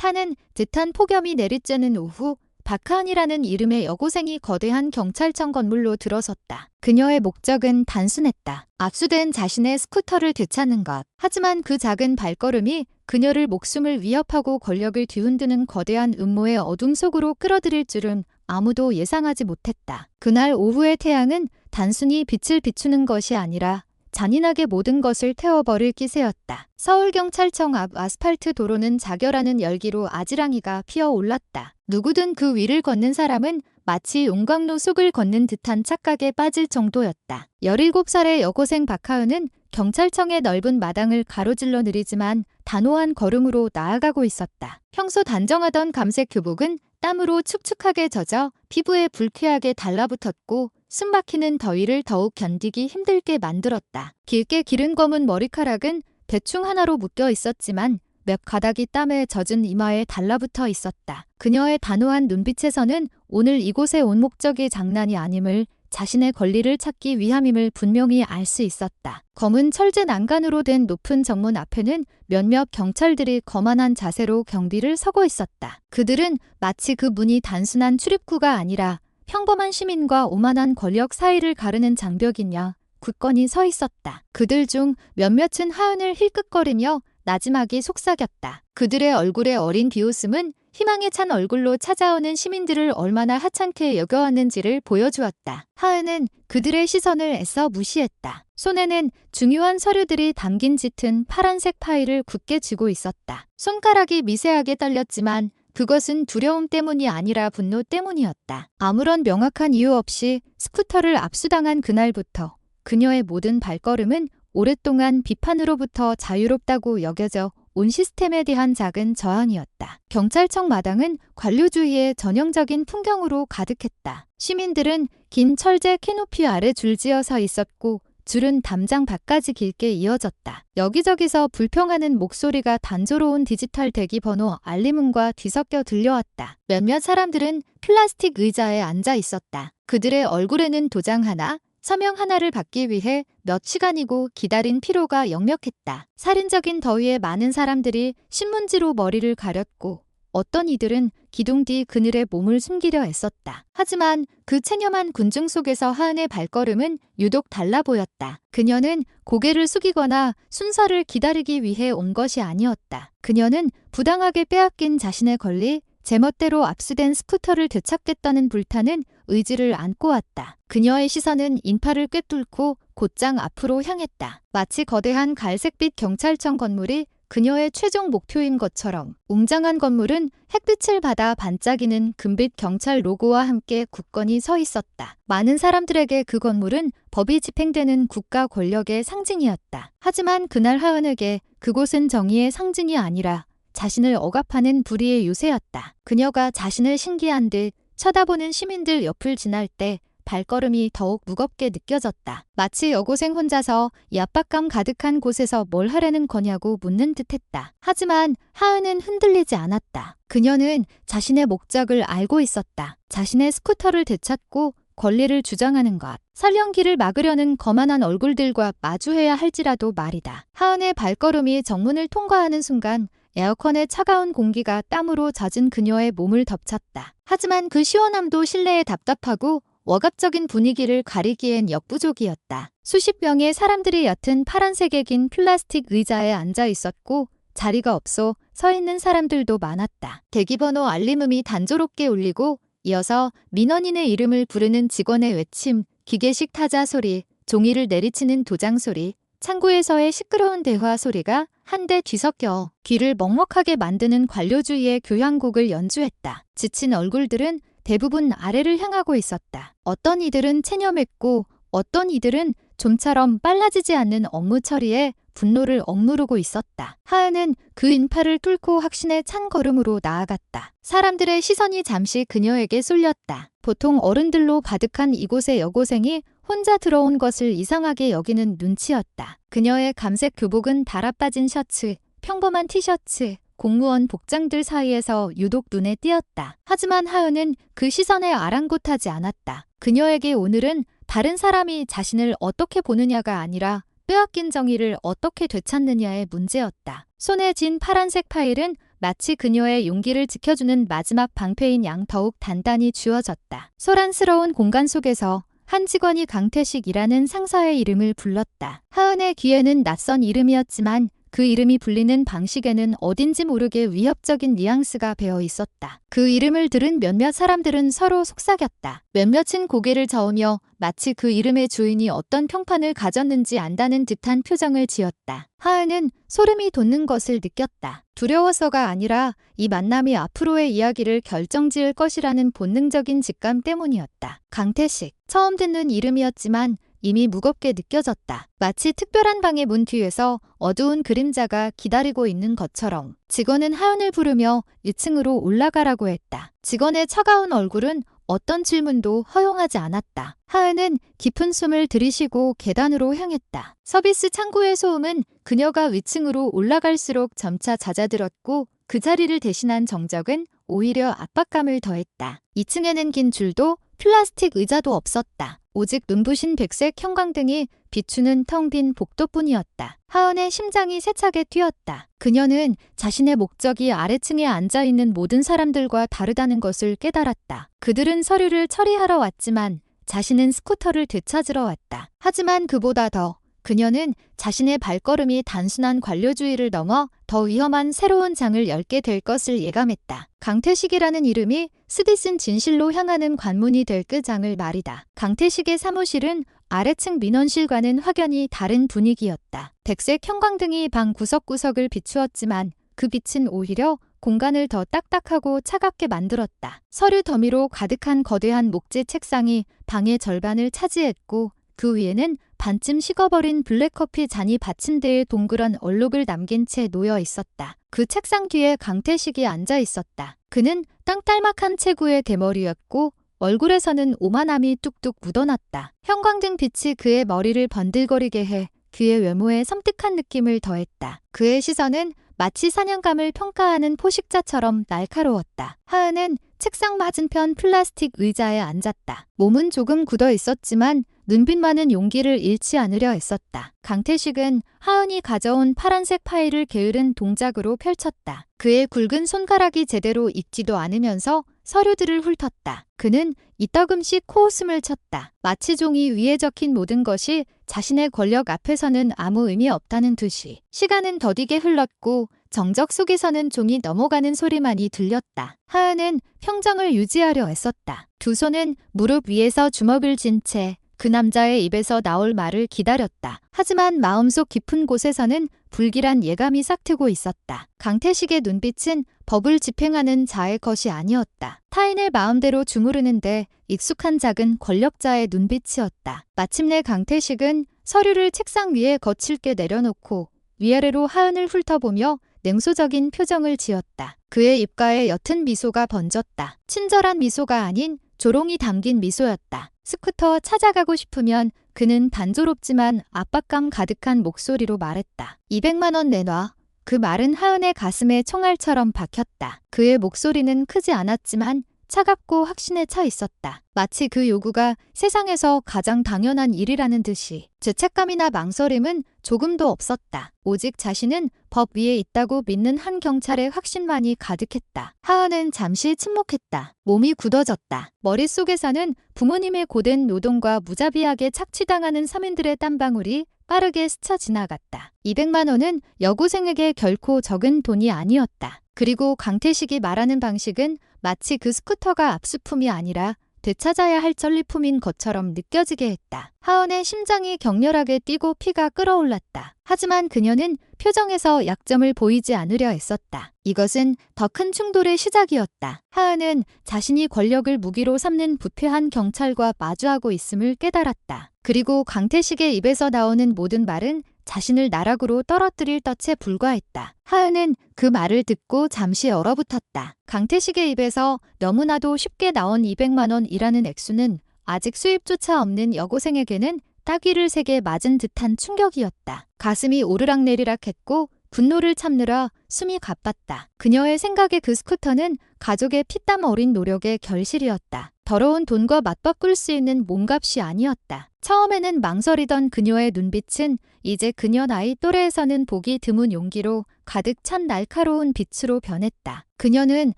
타는 듯한 폭염이 내리쬐는 오후, 박하은이라는 이름의 여고생이 거대한 경찰청 건물로 들어섰다. 그녀의 목적은 단순했다. 압수된 자신의 스쿠터를 되찾는 것. 하지만 그 작은 발걸음이 그녀를 목숨을 위협하고 권력을 뒤흔드는 거대한 음모의 어둠 속으로 끌어들일 줄은 아무도 예상하지 못했다. 그날 오후의 태양은 단순히 빛을 비추는 것이 아니라 잔인하게 모든 것을 태워버릴 기세였다. 서울경찰청 앞 아스팔트 도로는 자결하는 열기로 아지랑이가 피어올랐다. 누구든 그 위를 걷는 사람은 마치 용광로 속을 걷는 듯한 착각에 빠질 정도였다. 17살의 여고생 박하은은 경찰청의 넓은 마당을 가로질러 느리지만 단호한 걸음으로 나아가고 있었다. 평소 단정하던 감색 교복은 땀으로 축축하게 젖어 피부에 불쾌하게 달라붙었고 숨막히는 더위를 더욱 견디기 힘들게 만들었다. 길게 기른 검은 머리카락은 대충 하나로 묶여 있었지만 몇 가닥이 땀에 젖은 이마에 달라붙어 있었다. 그녀의 단호한 눈빛에서는 오늘 이곳에 온 목적이 장난이 아님을, 자신의 권리를 찾기 위함임을 분명히 알 수 있었다. 검은 철제 난간으로 된 높은 정문 앞에는 몇몇 경찰들이 거만한 자세로 경비를 서고 있었다. 그들은 마치 그 문이 단순한 출입구가 아니라 평범한 시민과 오만한 권력 사이를 가르는 장벽이냐 굳건히 서 있었다. 그들 중 몇몇은 하은을 힐끗거리며 나지막이 속삭였다. 그들의 얼굴에 어린 비웃음은 희망에 찬 얼굴로 찾아오는 시민들을 얼마나 하찮게 여겨왔는지를 보여주었다. 하은은 그들의 시선을 애써 무시했다. 손에는 중요한 서류들이 담긴 짙은 파란색 파일을 굳게 쥐고 있었다. 손가락이 미세하게 떨렸지만 그것은 두려움 때문이 아니라 분노 때문이었다. 아무런 명확한 이유 없이 스쿠터를 압수당한 그날부터 그녀의 모든 발걸음은 오랫동안 비판으로부터 자유롭다고 여겨져 온 시스템에 대한 작은 저항이었다. 경찰청 마당은 관료주의의 전형적인 풍경으로 가득했다. 시민들은 긴 철제 캐노피 아래 줄지어 서 있었고 줄은 담장 밖까지 길게 이어졌다. 여기저기서 불평하는 목소리가 단조로운 디지털 대기번호 알림음과 뒤섞여 들려왔다. 몇몇 사람들은 플라스틱 의자에 앉아 있었다. 그들의 얼굴에는 도장 하나, 서명 하나를 받기 위해 몇 시간이고 기다린 피로가 역력했다. 살인적인 더위에 많은 사람들이 신문지로 머리를 가렸고 어떤 이들은 기둥 뒤 그늘에 몸을 숨기려 애썼다. 하지만 그 체념한 군중 속에서 하은의 발걸음은 유독 달라 보였다. 그녀는 고개를 숙이거나 순서를 기다리기 위해 온 것이 아니었다. 그녀는 부당하게 빼앗긴 자신의 권리, 제멋대로 압수된 스쿠터를 되찾겠다는 불타는 의지를 안고 왔다. 그녀의 시선은 인파를 꿰뚫고 곧장 앞으로 향했다. 마치 거대한 갈색빛 경찰청 건물이 그녀의 최종 목표인 것처럼 웅장한 건물은 햇빛을 받아 반짝이는 금빛 경찰 로고와 함께 굳건히 서 있었다. 많은 사람들에게 그 건물은 법이 집행되는 국가 권력의 상징이었다. 하지만 그날 하은에게 그곳은 정의의 상징이 아니라 자신을 억압하는 불의의 요새였다. 그녀가 자신을 신기한 듯 쳐다보는 시민들 옆을 지날 때 발걸음이 더욱 무겁게 느껴졌다. 마치 여고생 혼자서 이 압박감 가득한 곳에서 뭘 하려는 거냐고 묻는 듯했다. 하지만 하은은 흔들리지 않았다. 그녀는 자신의 목적을 알고 있었다. 자신의 스쿠터를 되찾고 권리를 주장하는 것. 설령기를 막으려는 거만한 얼굴들과 마주해야 할지라도 말이다. 하은의 발걸음이 정문을 통과하는 순간 에어컨의 차가운 공기가 땀으로 젖은 그녀의 몸을 덮쳤다. 하지만 그 시원함도 실내에 답답하고 억압적인 분위기를 가리기엔 역부족이었다. 수십 명의 사람들이 옅은 파란색의 긴 플라스틱 의자에 앉아 있었고 자리가 없어 서 있는 사람들도 많았다. 대기번호 알림음이 단조롭게 울리고 이어서 민원인의 이름을 부르는 직원의 외침, 기계식 타자 소리, 종이를 내리치는 도장 소리, 창구에서의 시끄러운 대화 소리가 한데 뒤섞여 귀를 먹먹하게 만드는 관료주의의 교향곡을 연주했다. 지친 얼굴들은 대부분 아래를 향하고 있었다. 어떤 이들은 체념했고 어떤 이들은 좀처럼 빨라지지 않는 업무 처리에 분노를 억누르고 있었다. 하은은 그 인파를 뚫고 확신의 찬 걸음으로 나아갔다. 사람들의 시선이 잠시 그녀에게 쏠렸다. 보통 어른들로 가득한 이곳의 여고생이 혼자 들어온 것을 이상하게 여기는 눈치였다. 그녀의 감색 교복은 달아빠진 셔츠, 평범한 티셔츠, 공무원 복장들 사이에서 유독 눈에 띄었다. 하지만 하은은 그 시선에 아랑곳하지 않았다. 그녀에게 오늘은 다른 사람이 자신을 어떻게 보느냐가 아니라 빼앗긴 정의를 어떻게 되찾느냐의 문제였다. 손에 쥔 파란색 파일은 마치 그녀의 용기를 지켜주는 마지막 방패인 양 더욱 단단히 쥐어졌다. 소란스러운 공간 속에서 한 직원이 강태식이라는 상사의 이름을 불렀다. 하은의 귀에는 낯선 이름이었지만 그 이름이 불리는 방식에는 어딘지 모르게 위협적인 뉘앙스가 배어 있었다. 그 이름을 들은 몇몇 사람들은 서로 속삭였다. 몇몇은 고개를 저으며 마치 그 이름의 주인이 어떤 평판을 가졌는지 안다는 듯한 표정을 지었다. 하은은 소름이 돋는 것을 느꼈다. 두려워서가 아니라 이 만남이 앞으로의 이야기를 결정지을 것이라는 본능적인 직감 때문이었다. 강태식. 처음 듣는 이름이었지만 이미 무겁게 느껴졌다. 마치 특별한 방의 문 뒤에서 어두운 그림자가 기다리고 있는 것처럼. 직원은 하은을 부르며 2층으로 올라가라고 했다. 직원의 차가운 얼굴은 어떤 질문도 허용하지 않았다. 하은은 깊은 숨을 들이쉬고 계단으로 향했다. 서비스 창구의 소음은 그녀가 위층으로 올라갈수록 점차 잦아들었고 그 자리를 대신한 정적은 오히려 압박감을 더했다. 2층에는 긴 줄도 플라스틱 의자도 없었다. 오직 눈부신 백색 형광등이 비추는 텅 빈 복도뿐이었다. 하은의 심장이 세차게 뛰었다. 그녀는 자신의 목적이 아래층에 앉아있는 모든 사람들과 다르다는 것을 깨달았다. 그들은 서류를 처리하러 왔지만 자신은 스쿠터를 되찾으러 왔다. 하지만 그보다 더 그녀는 자신의 발걸음이 단순한 관료주의를 넘어 더 위험한 새로운 장을 열게 될 것을 예감했다. 강태식이라는 이름이 쓰디쓴 진실로 향하는 관문이 될 그 장을 말이다. 강태식의 사무실은 아래층 민원실과는 확연히 다른 분위기였다. 백색 형광등이 방 구석구석을 비추었지만 그 빛은 오히려 공간을 더 딱딱하고 차갑게 만들었다. 서류 더미로 가득한 거대한 목재 책상이 방의 절반을 차지했고 그 위에는 반쯤 식어버린 블랙커피 잔이 받침대에 동그란 얼룩을 남긴 채 놓여 있었다. 그 책상 뒤에 강태식이 앉아 있었다. 그는 땅딸막한 체구의 대머리였고 얼굴에서는 오만함이 뚝뚝 묻어났다. 형광등 빛이 그의 머리를 번들거리게 해 그의 외모에 섬뜩한 느낌을 더했다. 그의 시선은 마치 사냥감을 평가하는 포식자처럼 날카로웠다. 하은은 책상 맞은편 플라스틱 의자에 앉았다. 몸은 조금 굳어 있었지만 눈빛만은 용기를 잃지 않으려 했었다. 강태식은 하은이 가져온 파란색 파일을 게으른 동작으로 펼쳤다. 그의 굵은 손가락이 제대로 익지도 않으면서 서류들을 훑었다. 그는 이따금씩 코웃음을 쳤다. 마치 종이 위에 적힌 모든 것이 자신의 권력 앞에서는 아무 의미 없다는 듯이. 시간은 더디게 흘렀고 정적 속에서는 종이 넘어가는 소리만이 들렸다. 하은은 평정을 유지하려 애썼다. 두 손은 무릎 위에서 주먹을 쥔 채 그 남자의 입에서 나올 말을 기다렸다. 하지만 마음속 깊은 곳에서는 불길한 예감이 싹트고 있었다. 강태식의 눈빛은 법을 집행하는 자의 것이 아니었다. 타인의 마음대로 주무르는데 익숙한 작은 권력자의 눈빛이었다. 마침내 강태식은 서류를 책상 위에 거칠게 내려놓고 위아래로 하은을 훑어보며 냉소적인 표정을 지었다. 그의 입가에 옅은 미소가 번졌다. 친절한 미소가 아닌 조롱이 담긴 미소였다. 스쿠터 찾아가고 싶으면 그는 단조롭지만 압박감 가득한 목소리로 말했다. 200만 원 내놔. 그 말은 하은의 가슴에 총알처럼 박혔다. 그의 목소리는 크지 않았지만 차갑고 확신에 차 있었다. 마치 그 요구가 세상에서 가장 당연한 일이라는 듯이. 죄책감이나 망설임은 조금도 없었다. 오직 자신은 법 위에 있다고 믿는 한 경찰의 확신만이 가득했다. 하은은 잠시 침묵했다. 몸이 굳어졌다. 머릿속에서는 부모님의 고된 노동과 무자비하게 착취당하는 서민들의 땀방울이 빠르게 스쳐 지나갔다. 200만 원은 여고생에게 결코 적은 돈이 아니었다. 그리고 강태식이 말하는 방식은 마치 그 스쿠터가 압수품이 아니라 되찾아야 할 전리품인 것처럼 느껴지게 했다. 하은의 심장이 격렬하게 뛰고 피가 끓어올랐다. 하지만 그녀는 표정에서 약점을 보이지 않으려 했었다. 이것은 더 큰 충돌의 시작이었다. 하은은 자신이 권력을 무기로 삼는 부패한 경찰과 마주하고 있음을 깨달았다. 그리고 강태식의 입에서 나오는 모든 말은 자신을 나락으로 떨어뜨릴 덫에 불과했다. 하은은 그 말을 듣고 잠시 얼어붙었다. 강태식의 입에서 너무나도 쉽게 나온 200만 원이라는 액수는 아직 수입조차 없는 여고생에게는 따귀를 세게 맞은 듯한 충격이었다. 가슴이 오르락내리락 했고 분노를 참느라 숨이 가빴다. 그녀의 생각에 그 스쿠터는 가족의 피땀 어린 노력의 결실이었다. 더러운 돈과 맞바꿀 수 있는 몸값이 아니었다. 처음에는 망설이던 그녀의 눈빛은 이제 그녀 나이 또래에서는 보기 드문 용기로 가득 찬 날카로운 빛으로 변했다. 그녀는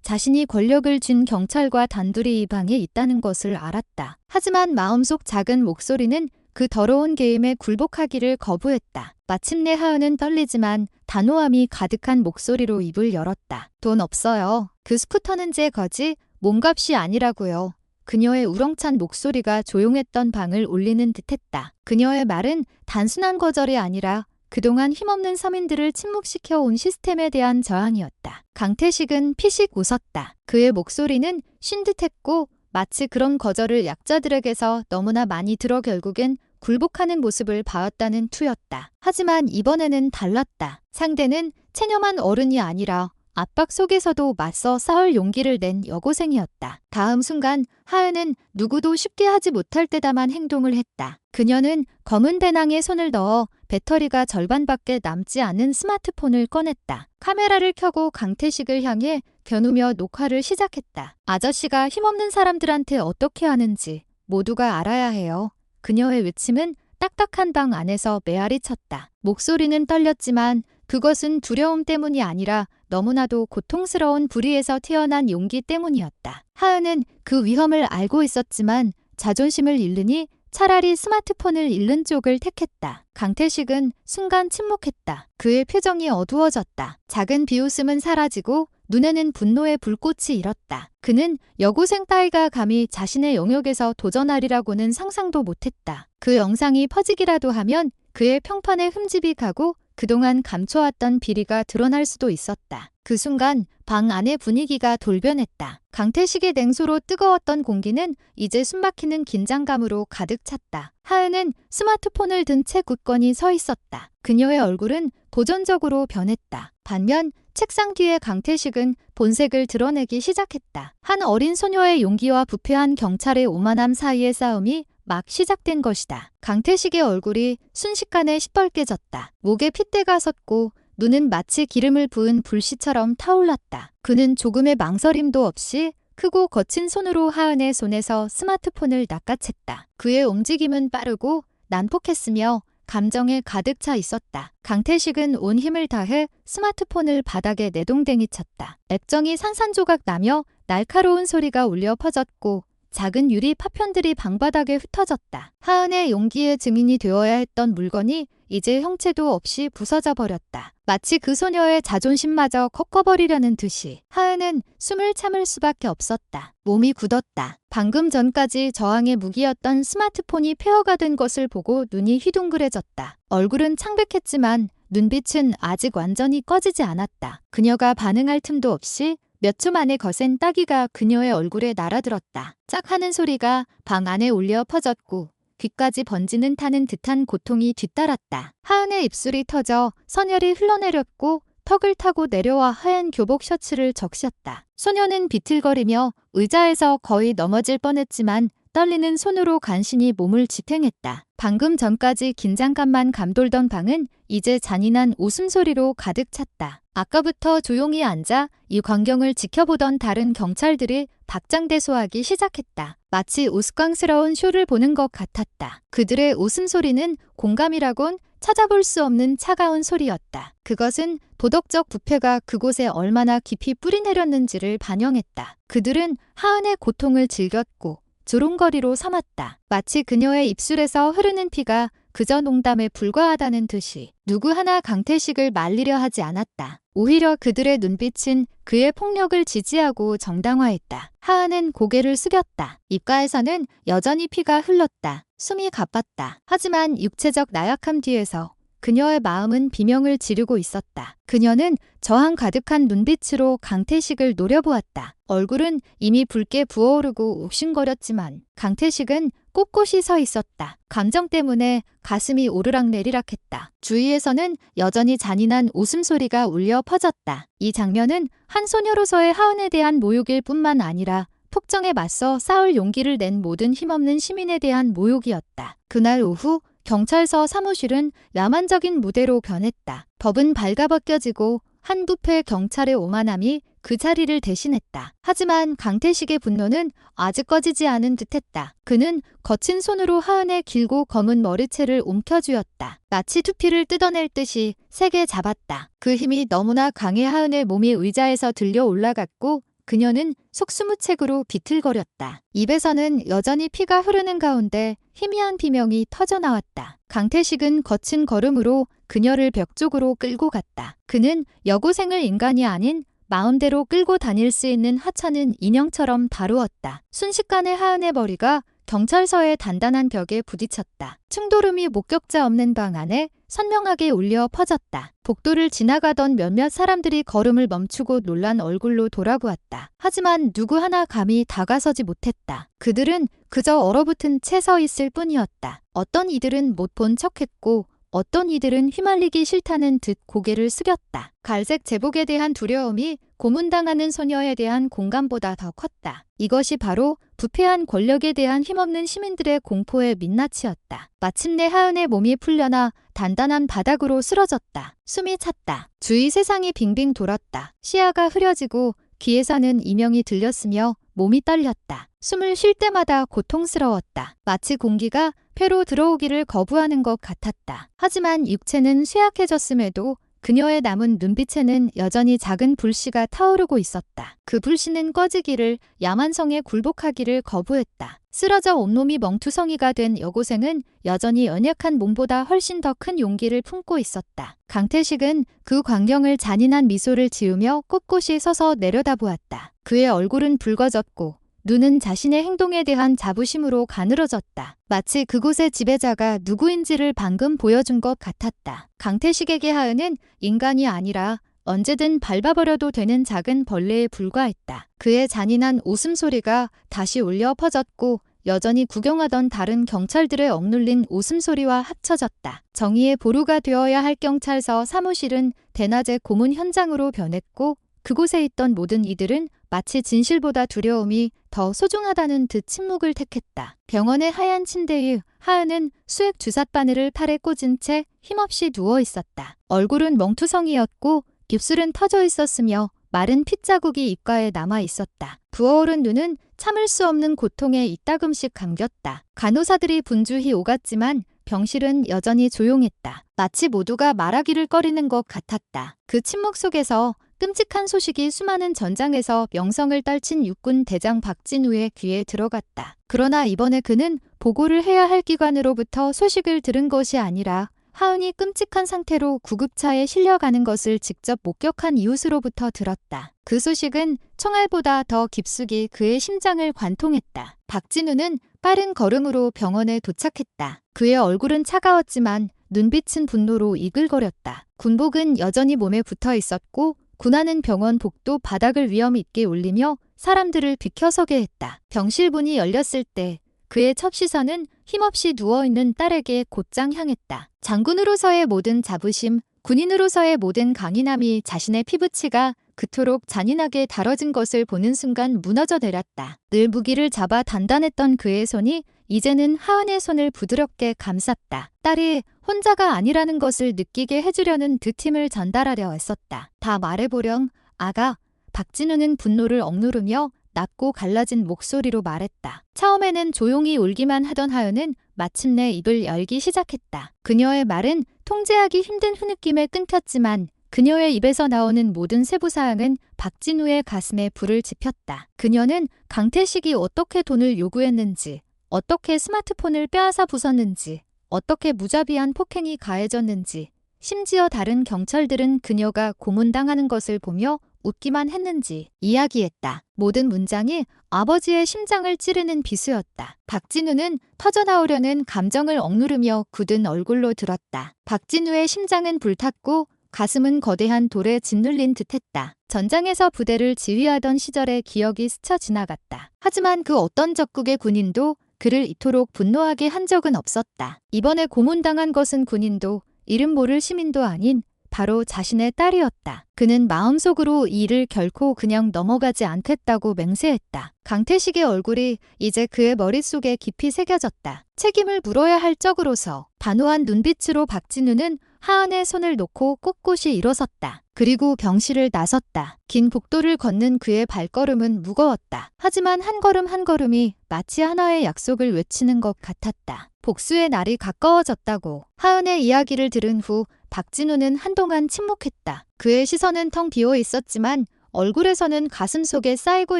자신이 권력을 쥔 경찰과 단둘이 이 방에 있다는 것을 알았다. 하지만 마음속 작은 목소리는 그 더러운 게임에 굴복하기를 거부했다. 마침내 하은은 떨리지만 단호함이 가득한 목소리로 입을 열었다. 돈 없어요. 그 스쿠터는 제 거지 몸값이 아니라고요. 그녀의 우렁찬 목소리가 조용했던 방을 울리는 듯했다. 그녀의 말은 단순한 거절이 아니라 그동안 힘없는 서민들을 침묵시켜온 시스템에 대한 저항이었다. 강태식은 피식 웃었다. 그의 목소리는 쉰 듯했고 마치 그런 거절을 약자들에게서 너무나 많이 들어 결국엔 굴복하는 모습을 봐왔다는 투였다. 하지만 이번에는 달랐다. 상대는 체념한 어른이 아니라 압박 속에서도 맞서 싸울 용기를 낸 여고생이었다. 다음 순간 하은은 누구도 쉽게 하지 못할 때다만 행동을 했다. 그녀는 검은 배낭에 손을 넣어 배터리가 절반밖에 남지 않은 스마트폰을 꺼냈다. 카메라를 켜고 강태식을 향해 겨누며 녹화를 시작했다. 아저씨가 힘없는 사람들한테 어떻게 하는지 모두가 알아야 해요. 그녀의 외침은 딱딱한 방 안에서 메아리 쳤다. 목소리는 떨렸지만 그것은 두려움 때문이 아니라 너무나도 고통스러운 불의에서 태어난 용기 때문이었다. 하은은 그 위험을 알고 있었지만 자존심을 잃으니 차라리 스마트폰을 잃는 쪽을 택했다. 강태식은 순간 침묵했다. 그의 표정이 어두워졌다. 작은 비웃음은 사라지고 눈에는 분노의 불꽃이 일었다. 그는 여고생 따위가 감히 자신의 영역에서 도전하리라고는 상상도 못했다. 그 영상이 퍼지기라도 하면 그의 평판에 흠집이 가고 그동안 감춰왔던 비리가 드러날 수도 있었다. 그 순간 방 안의 분위기가 돌변했다. 강태식의 냉소로 뜨거웠던 공기는 이제 숨막히는 긴장감으로 가득 찼다. 하은은 스마트폰을 든 채 굳건히 서 있었다. 그녀의 얼굴은 도전적으로 변했다. 반면 책상 뒤에 강태식은 본색을 드러내기 시작했다. 한 어린 소녀의 용기와 부패한 경찰의 오만함 사이의 싸움이 막 시작된 것이다. 강태식의 얼굴이 순식간에 시뻘개졌다. 목에 핏대가 섰고 눈은 마치 기름을 부은 불씨처럼 타올랐다. 그는 조금의 망설임도 없이 크고 거친 손으로 하은의 손에서 스마트폰을 낚아챘다. 그의 움직임은 빠르고 난폭했으며 감정에 가득 차 있었다. 강태식은 온 힘을 다해 스마트폰을 바닥에 내동댕이 쳤다. 액정이 산산조각 나며 날카로운 소리가 울려 퍼졌고 작은 유리 파편들이 방바닥에 흩어졌다. 하은의 용기의 증인이 되어야 했던 물건이 이제 형체도 없이 부서져 버렸다. 마치 그 소녀의 자존심마저 꺾어버리려는 듯이 하은은 숨을 참을 수밖에 없었다. 몸이 굳었다. 방금 전까지 저항의 무기였던 스마트폰이 폐허가 된 것을 보고 눈이 휘둥그레졌다. 얼굴은 창백했지만 눈빛은 아직 완전히 꺼지지 않았다. 그녀가 반응할 틈도 없이 몇 초 만에 거센 따귀가 그녀의 얼굴에 날아들었다. 짝 하는 소리가 방 안에 울려 퍼졌고 귀까지 번지는 타는 듯한 고통이 뒤따랐다. 하은의 입술이 터져 선혈이 흘러내렸고 턱을 타고 내려와 하얀 교복 셔츠를 적셨다. 소녀는 비틀거리며 의자에서 거의 넘어질 뻔했지만 떨리는 손으로 간신히 몸을 지탱했다. 방금 전까지 긴장감만 감돌던 방은 이제 잔인한 웃음소리로 가득 찼다. 아까부터 조용히 앉아 이 광경을 지켜보던 다른 경찰들이 박장대소하기 시작했다. 마치 우스꽝스러운 쇼를 보는 것 같았다. 그들의 웃음소리는 공감이라곤 찾아볼 수 없는 차가운 소리였다. 그것은 도덕적 부패가 그곳에 얼마나 깊이 뿌리내렸는지를 반영했다. 그들은 하은의 고통을 즐겼고 조롱거리로 삼았다. 마치 그녀의 입술에서 흐르는 피가 그저 농담에 불과하다는 듯이 누구 하나 강태식을 말리려 하지 않았다. 오히려 그들의 눈빛은 그의 폭력을 지지하고 정당화했다. 하은은 고개를 숙였다. 입가에서는 여전히 피가 흘렀다. 숨이 가빴다. 하지만 육체적 나약함 뒤에서 그녀의 마음은 비명을 지르고 있었다. 그녀는 저항 가득한 눈빛으로 강태식을 노려보았다. 얼굴은 이미 붉게 부어오르고 옥신거렸지만 강태식은 꼿꼿이 서 있었다. 감정 때문에 가슴이 오르락내리락했다. 주위에서는 여전히 잔인한 웃음소리가 울려 퍼졌다. 이 장면은 한 소녀로서의 하은에 대한 모욕일 뿐만 아니라 폭정에 맞서 싸울 용기를 낸 모든 힘없는 시민에 대한 모욕이었다. 그날 오후 경찰서 사무실은 야만적인 무대로 변했다. 법은 발가벗겨지고 한 부패 경찰의 오만함이 그 자리를 대신했다. 하지만 강태식의 분노는 아직 꺼지지 않은 듯했다. 그는 거친 손으로 하은의 길고 검은 머리채를 움켜쥐었다. 마치 두피를 뜯어낼 듯이 세게 잡았다. 그 힘이 너무나 강해 하은의 몸이 의자에서 들려 올라갔고 그녀는 속수무책으로 비틀거렸다. 입에서는 여전히 피가 흐르는 가운데 희미한 비명이 터져나왔다. 강태식은 거친 걸음으로 그녀를 벽 쪽으로 끌고 갔다. 그는 여고생을 인간이 아닌 마음대로 끌고 다닐 수 있는 하찮은 인형처럼 다루었다. 순식간에 하은의 머리가 경찰서의 단단한 벽에 부딪혔다. 충돌음이 목격자 없는 방 안에 선명하게 울려 퍼졌다. 복도를 지나가던 몇몇 사람들이 걸음을 멈추고 놀란 얼굴로 돌아보았다. 하지만 누구 하나 감히 다가서지 못했다. 그들은 그저 얼어붙은 채 서 있을 뿐이었다. 어떤 이들은 못 본 척했고 어떤 이들은 휘말리기 싫다는 듯 고개를 숙였다. 갈색 제복에 대한 두려움이 고문당하는 소녀에 대한 공감보다 더 컸다. 이것이 바로 부패한 권력에 대한 힘없는 시민들의 공포의 민낯이었다. 마침내 하은의 몸이 풀려나 단단한 바닥으로 쓰러졌다. 숨이 찼다. 주위 세상이 빙빙 돌았다. 시야가 흐려지고 귀에서는 이명이 들렸으며 몸이 떨렸다. 숨을 쉴 때마다 고통스러웠다. 마치 공기가 폐로 들어오기를 거부하는 것 같았다. 하지만 육체는 쇠약해졌음에도 그녀의 남은 눈빛에는 여전히 작은 불씨가 타오르고 있었다. 그 불씨는 꺼지기를, 야만성에 굴복하기를 거부했다. 쓰러져 온몸이 멍투성이가 된 여고생은 여전히 연약한 몸보다 훨씬 더 큰 용기를 품고 있었다. 강태식은 그 광경을 잔인한 미소를 지으며 꼿꼿이 서서 내려다보았다. 그의 얼굴은 붉어졌고 눈은 자신의 행동에 대한 자부심으로 가늘어졌다. 마치 그곳의 지배자가 누구인지를 방금 보여준 것 같았다. 강태식에게 하은은 인간이 아니라 언제든 밟아버려도 되는 작은 벌레에 불과했다. 그의 잔인한 웃음소리가 다시 울려 퍼졌고 여전히 구경하던 다른 경찰들의 억눌린 웃음소리와 합쳐졌다. 정의의 보루가 되어야 할 경찰서 사무실은 대낮의 고문 현장으로 변했고 그곳에 있던 모든 이들은 마치 진실보다 두려움이 더 소중하다는 듯 침묵을 택했다. 병원의 하얀 침대에 하은은 수액 주삿바늘을 팔에 꽂은 채 힘없이 누워 있었다. 얼굴은 멍투성이었고 입술은 터져 있었으며 마른 핏자국이 입가에 남아 있었다. 부어오른 눈은 참을 수 없는 고통에 이따금씩 감겼다. 간호사들이 분주히 오갔지만 병실은 여전히 조용했다. 마치 모두가 말하기를 꺼리는 것 같았다. 그 침묵 속에서 끔찍한 소식이 수많은 전장에서 명성을 떨친 육군 대장 박진우의 귀에 들어갔다. 그러나 이번에 그는 보고를 해야 할 기관으로부터 소식을 들은 것이 아니라 하은이 끔찍한 상태로 구급차에 실려가는 것을 직접 목격한 이웃으로부터 들었다. 그 소식은 총알보다 더 깊숙이 그의 심장을 관통했다. 박진우는 빠른 걸음으로 병원에 도착했다. 그의 얼굴은 차가웠지만 눈빛은 분노로 이글거렸다. 군복은 여전히 몸에 붙어 있었고 군화는 병원 복도 바닥을 위험 있게 올리며 사람들을 비켜서게 했다. 병실 문이 열렸을 때 그의 첫 시선은 힘없이 누워있는 딸에게 곧장 향했다. 장군으로서의 모든 자부심, 군인으로서의 모든 강인함이 자신의 피부치가 그토록 잔인하게 다뤄진 것을 보는 순간 무너져 내렸다. 늘 무기를 잡아 단단했던 그의 손이 이제는 하은의 손을 부드럽게 감쌌다. 딸이 혼자가 아니라는 것을 느끼게 해주려는 듯 힘을 전달하려 애썼다. 다 말해보렴, 아가. 박진우는 분노를 억누르며 낮고 갈라진 목소리로 말했다. 처음에는 조용히 울기만 하던 하은은 마침내 입을 열기 시작했다. 그녀의 말은 통제하기 힘든 흐느낌에 끊겼지만 그녀의 입에서 나오는 모든 세부사항은 박진우의 가슴에 불을 지폈다. 그녀는 강태식이 어떻게 돈을 요구했는지, 어떻게 스마트폰을 빼앗아 부쉈는지, 어떻게 무자비한 폭행이 가해졌는지, 심지어 다른 경찰들은 그녀가 고문당하는 것을 보며 웃기만 했는지 이야기했다. 모든 문장이 아버지의 심장을 찌르는 비수였다. 박진우는 터져나오려는 감정을 억누르며 굳은 얼굴로 들었다. 박진우의 심장은 불탔고 가슴은 거대한 돌에 짓눌린 듯했다. 전장에서 부대를 지휘하던 시절의 기억이 스쳐 지나갔다. 하지만 그 어떤 적국의 군인도 그를 이토록 분노하게 한 적은 없었다. 이번에 고문당한 것은 군인도 이름 모를 시민도 아닌 바로 자신의 딸이었다. 그는 마음속으로 이 일을 결코 그냥 넘어가지 않겠다고 맹세했다. 강태식의 얼굴이 이제 그의 머릿속에 깊이 새겨졌다. 책임을 물어야 할 적으로서 단호한 눈빛으로 박진우는 하은의 손을 놓고 꼿꼿이 일어섰다. 그리고 병실을 나섰다. 긴 복도를 걷는 그의 발걸음은 무거웠다. 하지만 한 걸음 한 걸음이 마치 하나의 약속을 외치는 것 같았다. 복수의 날이 가까워졌다고. 하은의 이야기를 들은 후 박진우는 한동안 침묵했다. 그의 시선은 텅 비어 있었지만 얼굴에서는 가슴 속에 쌓이고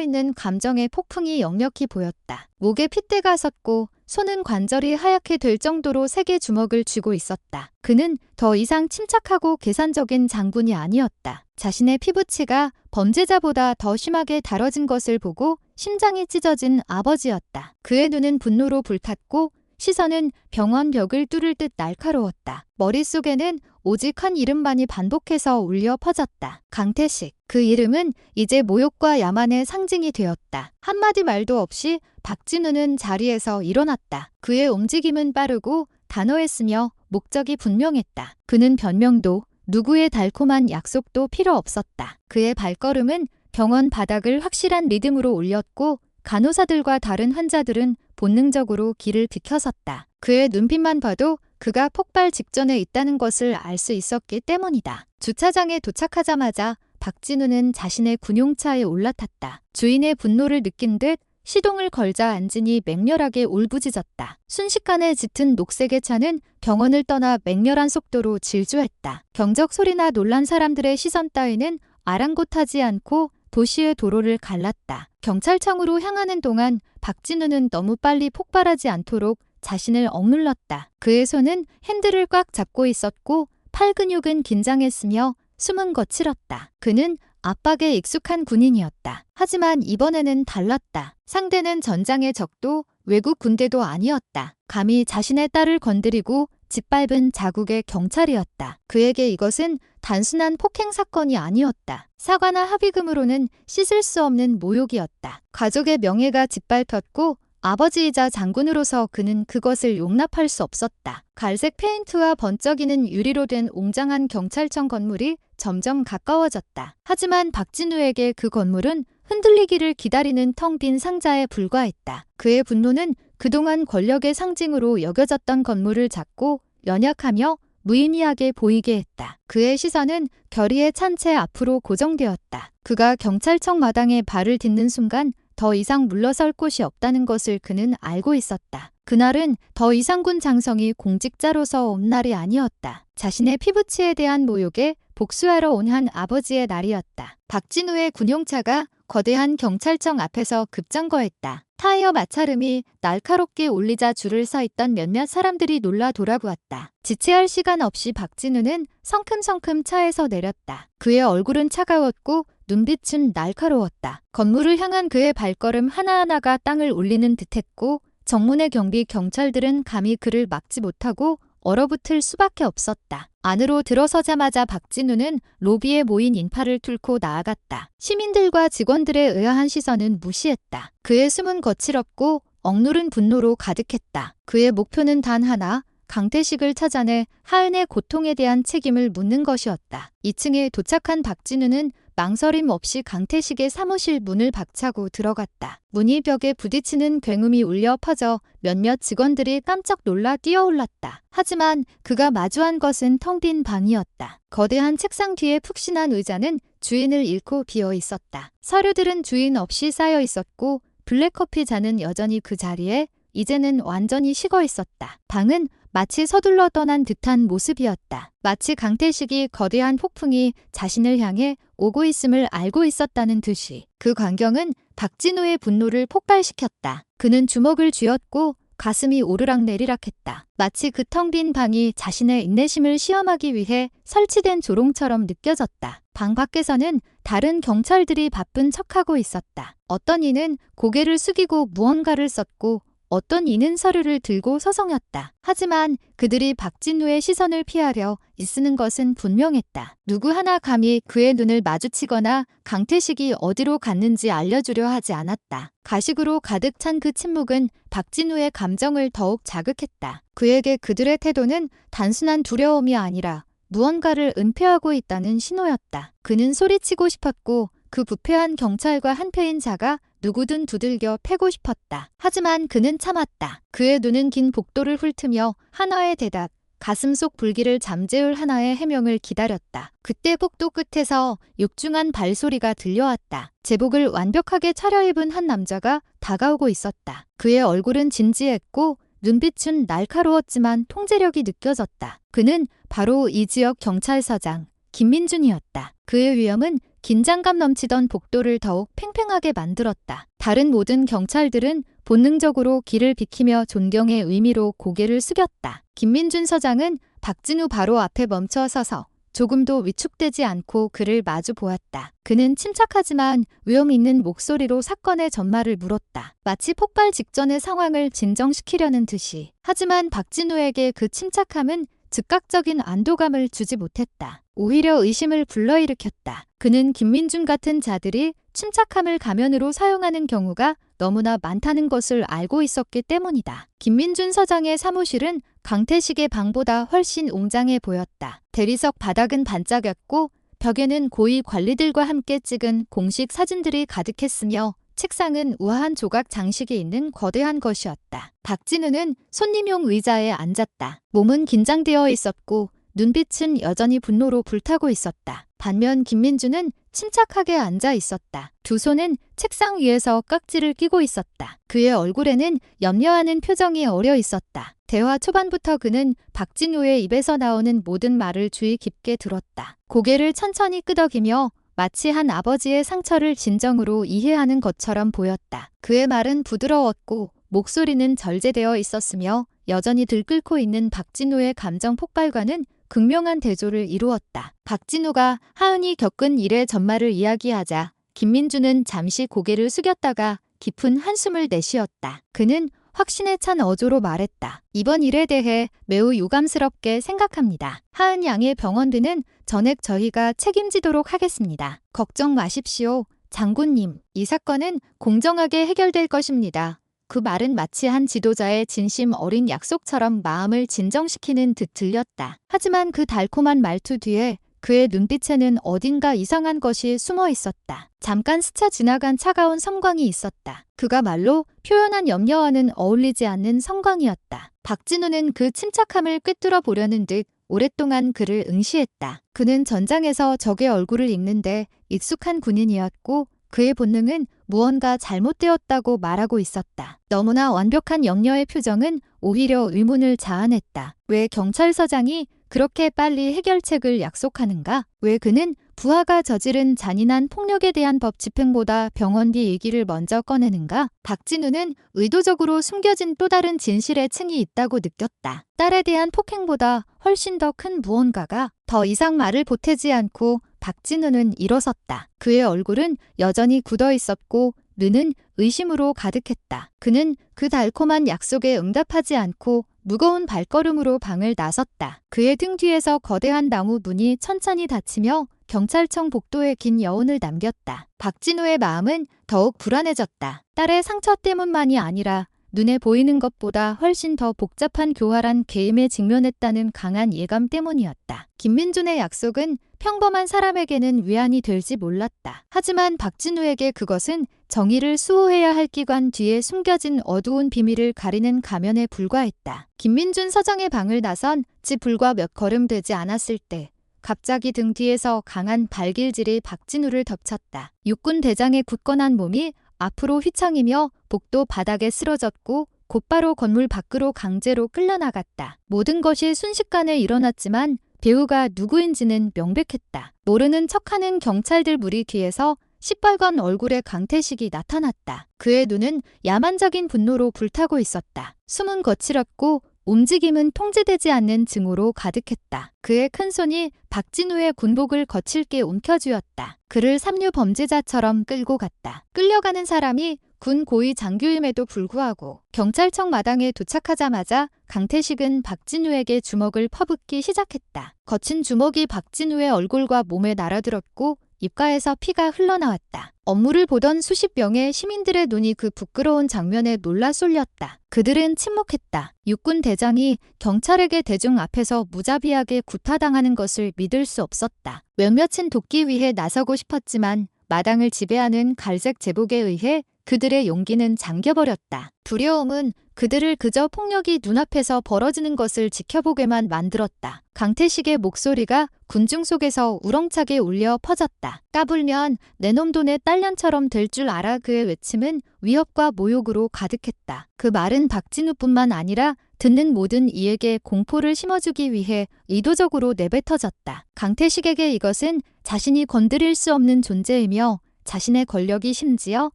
있는 감정의 폭풍이 역력히 보였다. 목에 핏대가 섰고 손은 관절이 하얗게 될 정도로 세게 주먹을 쥐고 있었다. 그는 더 이상 침착하고 계산적인 장군이 아니었다. 자신의 피부치가 범죄자보다 더 심하게 다뤄진 것을 보고 심장이 찢어진 아버지였다. 그의 눈은 분노로 불탔고 시선은 병원 벽을 뚫을 듯 날카로웠다. 머릿속에는 오직 한 이름만이 반복해서 울려 퍼졌다. 강태식. 그 이름은 이제 모욕과 야만의 상징이 되었다. 한마디 말도 없이 박진우는 자리에서 일어났다. 그의 움직임은 빠르고 단호했으며 목적이 분명했다. 그는 변명도 누구의 달콤한 약속도 필요 없었다. 그의 발걸음은 병원 바닥을 확실한 리듬으로 올렸고 간호사들과 다른 환자들은 본능적으로 길을 비켜섰다. 그의 눈빛만 봐도 그가 폭발 직전에 있다는 것을 알 수 있었기 때문이다. 주차장에 도착하자마자 박진우는 자신의 군용차에 올라탔다. 주인의 분노를 느낀 듯 시동을 걸자 안진이 맹렬하게 울부짖었다. 순식간에 짙은 녹색의 차는 병원을 떠나 맹렬한 속도로 질주했다. 경적 소리나 놀란 사람들의 시선 따위는 아랑곳하지 않고 도시의 도로를 갈랐다. 경찰청으로 향하는 동안 박진우는 너무 빨리 폭발하지 않도록 자신을 억눌렀다. 그의 손은 핸들을 꽉 잡고 있었고 팔 근육은 긴장했으며 숨은 거칠었다. 그는 압박에 익숙한 군인이었다. 하지만 이번에는 달랐다. 상대는 전장의 적도 외국 군대도 아니었다. 감히 자신의 딸을 건드리고 짓밟은 자국의 경찰이었다. 그에게 이것은 단순한 폭행 사건이 아니었다. 사과나 합의금으로는 씻을 수 없는 모욕이었다. 가족의 명예가 짓밟혔고 아버지이자 장군으로서 그는 그것을 용납할 수 없었다. 갈색 페인트와 번쩍이는 유리로 된 웅장한 경찰청 건물이 점점 가까워졌다. 하지만 박진우에게 그 건물은 흔들리기를 기다리는 텅 빈 상자에 불과했다. 그의 분노는 그동안 권력의 상징으로 여겨졌던 건물을 잡고 연약하며 무의미하게 보이게 했다. 그의 시선은 결의에 찬 채 앞으로 고정되었다. 그가 경찰청 마당에 발을 딛는 순간 더 이상 물러설 곳이 없다는 것을 그는 알고 있었다. 그날은 더 이상 군 장성이 공직자로서 온 날이 아니었다. 자신의 피부치에 대한 모욕에 복수하러 온 한 아버지의 날이었다. 박진우의 군용차가 거대한 경찰청 앞에서 급정거했다. 타이어 마찰음이 날카롭게 울리자 줄을 서 있던 몇몇 사람들이 놀라 돌아보았다. 지체할 시간 없이 박진우는 성큼성큼 차에서 내렸다. 그의 얼굴은 차가웠고 눈빛은 날카로웠다. 건물을 향한 그의 발걸음 하나하나가 땅을 울리는 듯했고 정문의 경비 경찰들은 감히 그를 막지 못하고 얼어붙을 수밖에 없었다. 안으로 들어서자마자 박진우는 로비에 모인 인파를 뚫고 나아갔다. 시민들과 직원들의 의아한 시선은 무시했다. 그의 숨은 거칠었고 억누른 분노로 가득했다. 그의 목표는 단 하나, 강태식을 찾아내 하은의 고통에 대한 책임을 묻는 것이었다. 2층에 도착한 박진우는 망설임 없이 강태식의 사무실 문을 박차고 들어갔다. 문이 벽에 부딪히는 굉음이 울려 퍼져 몇몇 직원들이 깜짝 놀라 뛰어올랐다. 하지만 그가 마주한 것은 텅 빈 방이었다. 거대한 책상 뒤에 푹신한 의자는 주인을 잃고 비어 있었다. 서류들은 주인 없이 쌓여 있었고 블랙커피 잔은 여전히 그 자리에 이제는 완전히 식어 있었다. 방은 마치 서둘러 떠난 듯한 모습이었다. 마치 강태식이 거대한 폭풍이 자신을 향해 오고 있음을 알고 있었다는 듯이. 그 광경은 박진우의 분노를 폭발시켰다. 그는 주먹을 쥐었고 가슴이 오르락내리락했다. 마치 그 텅 빈 방이 자신의 인내심을 시험하기 위해 설치된 조롱처럼 느껴졌다. 방 밖에서는 다른 경찰들이 바쁜 척하고 있었다. 어떤 이는 고개를 숙이고 무언가를 썼고 어떤 이는 서류를 들고 서성였다. 하지만 그들이 박진우의 시선을 피하려 애쓰는 것은 분명했다. 누구 하나 감히 그의 눈을 마주치거나 강태식이 어디로 갔는지 알려주려 하지 않았다. 가식으로 가득 찬 그 침묵은 박진우의 감정을 더욱 자극했다. 그에게 그들의 태도는 단순한 두려움이 아니라 무언가를 은폐하고 있다는 신호였다. 그는 소리치고 싶었고 그 부패한 경찰과 한패인 자가 누구든 두들겨 패고 싶었다. 하지만 그는 참았다. 그의 눈은 긴 복도를 훑으며 하나의 대답, 가슴 속 불길을 잠재울 하나의 해명을 기다렸다. 그때 복도 끝에서 육중한 발소리가 들려왔다. 제복을 완벽하게 차려입은 한 남자가 다가오고 있었다. 그의 얼굴은 진지했고 눈빛은 날카로웠지만 통제력이 느껴졌다. 그는 바로 이 지역 경찰서장 김민준이었다. 그의 위엄은 긴장감 넘치던 복도를 더욱 팽팽하게 만들었다. 다른 모든 경찰들은 본능적으로 길을 비키며 존경의 의미로 고개를 숙였다. 김민준 서장은 박진우 바로 앞에 멈춰 서서 조금도 위축되지 않고 그를 마주 보았다. 그는 침착하지만 위험 있는 목소리로 사건의 전말을 물었다. 마치 폭발 직전의 상황을 진정시키려는 듯이. 하지만 박진우에게 그 침착함은 즉각적인 안도감을 주지 못했다. 오히려 의심을 불러일으켰다. 그는 김민준 같은 자들이 침착함을 가면으로 사용하는 경우가 너무나 많다는 것을 알고 있었기 때문이다. 김민준 서장의 사무실은 강태식의 방보다 훨씬 웅장해 보였다. 대리석 바닥은 반짝였고 벽에는 고위 관리들과 함께 찍은 공식 사진들이 가득했으며 책상은 우아한 조각 장식이 있는 거대한 것이었다. 박진우는 손님용 의자에 앉았다. 몸은 긴장되어 있었고 눈빛은 여전히 분노로 불타고 있었다. 반면 김민준은 침착하게 앉아 있었다. 두 손은 책상 위에서 깍지를 끼고 있었다. 그의 얼굴에는 염려하는 표정이 어려 있었다. 대화 초반부터 그는 박진우의 입에서 나오는 모든 말을 주의 깊게 들었다. 고개를 천천히 끄덕이며 마치 한 아버지의 상처를 진정으로 이해하는 것처럼 보였다. 그의 말은 부드러웠고 목소리는 절제되어 있었으며 여전히 들끓고 있는 박진우의 감정 폭발과는 극명한 대조를 이루었다. 박진우가 하은이 겪은 일의 전말을 이야기하자 김민준은 잠시 고개를 숙였다가 깊은 한숨을 내쉬었다. 그는 확신에 찬 어조로 말했다. 이번 일에 대해 매우 유감스럽게 생각합니다. 하은 양의 병원비는 전액 저희가 책임지도록 하겠습니다. 걱정 마십시오. 장군님, 이 사건은 공정하게 해결될 것입니다. 그 말은 마치 한 지도자의 진심 어린 약속처럼 마음을 진정시키는 듯 들렸다. 하지만 그 달콤한 말투 뒤에 그의 눈빛에는 어딘가 이상한 것이 숨어 있었다. 잠깐 스쳐 지나간 차가운 섬광이 있었다. 그가 말로 표현한 염려와는 어울리지 않는 섬광이었다. 박진우는 그 침착함을 꿰뚫어 보려는 듯 오랫동안 그를 응시했다. 그는 전장에서 적의 얼굴을 읽는데 익숙한 군인이었고 그의 본능은 무언가 잘못되었다고 말하고 있었다. 너무나 완벽한 염려의 표정은 오히려 의문을 자아냈다. 왜 경찰서장이 그렇게 빨리 해결책을 약속하는가? 왜 그는 부하가 저지른 잔인한 폭력에 대한 법 집행보다 병원비 얘기를 먼저 꺼내는가? 박진우는 의도적으로 숨겨진 또 다른 진실의 층이 있다고 느꼈다. 딸에 대한 폭행보다 훨씬 더 큰 무언가가. 더 이상 말을 보태지 않고 박진우는 일어섰다. 그의 얼굴은 여전히 굳어 있었고 눈은 의심으로 가득했다. 그는 그 달콤한 약속에 응답하지 않고 무거운 발걸음으로 방을 나섰다. 그의 등 뒤에서 거대한 나무 문이 천천히 닫히며 경찰청 복도에 긴 여운을 남겼다. 박진우의 마음은 더욱 불안해졌다. 딸의 상처 때문만이 아니라 눈에 보이는 것보다 훨씬 더 복잡한 교활한 게임에 직면했다는 강한 예감 때문이었다. 김민준의 약속은 평범한 사람에게는 위안이 될지 몰랐다. 하지만 박진우에게 그것은 정의를 수호해야 할 기관 뒤에 숨겨진 어두운 비밀을 가리는 가면에 불과했다. 김민준 서장의 방을 나선 지 불과 몇 걸음 되지 않았을 때 갑자기 등 뒤에서 강한 발길질이 박진우를 덮쳤다. 육군 대장의 굳건한 몸이 앞으로 휘청이며 복도 바닥에 쓰러졌고 곧바로 건물 밖으로 강제로 끌려나갔다. 모든 것이 순식간에 일어났지만 배우가 누구인지는 명백했다. 모르는 척하는 경찰들 무리 뒤에서 시뻘건 얼굴의 강태식이 나타났다. 그의 눈은 야만적인 분노로 불타고 있었다. 숨은 거칠었고 움직임은 통제되지 않는 증오로 가득했다. 그의 큰 손이 박진우의 군복을 거칠게 움켜쥐었다. 그를 삼류 범죄자처럼 끌고 갔다. 끌려가는 사람이 군 고위 장교임에도 불구하고 경찰청 마당에 도착하자마자 강태식은 박진우에게 주먹을 퍼붓기 시작했다. 거친 주먹이 박진우의 얼굴과 몸에 날아들었고 입가에서 피가 흘러나왔다. 업무를 보던 수십 명의 시민들의 눈이 그 부끄러운 장면에 놀라 쏠렸다. 그들은 침묵했다. 육군 대장이 경찰에게 대중 앞에서 무자비하게 구타당하는 것을 믿을 수 없었다. 몇몇은 돕기 위해 나서고 싶었지만 마당을 지배하는 갈색 제복에 의해 그들의 용기는 잠겨버렸다. 두려움은 그들을 그저 폭력이 눈앞에서 벌어지는 것을 지켜보게만 만들었다. 강태식의 목소리가 군중 속에서 우렁차게 울려 퍼졌다. 까불면 내 놈도 내 딸년처럼 될 줄 알아. 그의 외침은 위협과 모욕으로 가득했다. 그 말은 박진우뿐만 아니라 듣는 모든 이에게 공포를 심어주기 위해 의도적으로 내뱉어졌다. 강태식에게 이것은 자신이 건드릴 수 없는 존재이며 자신의 권력이 심지어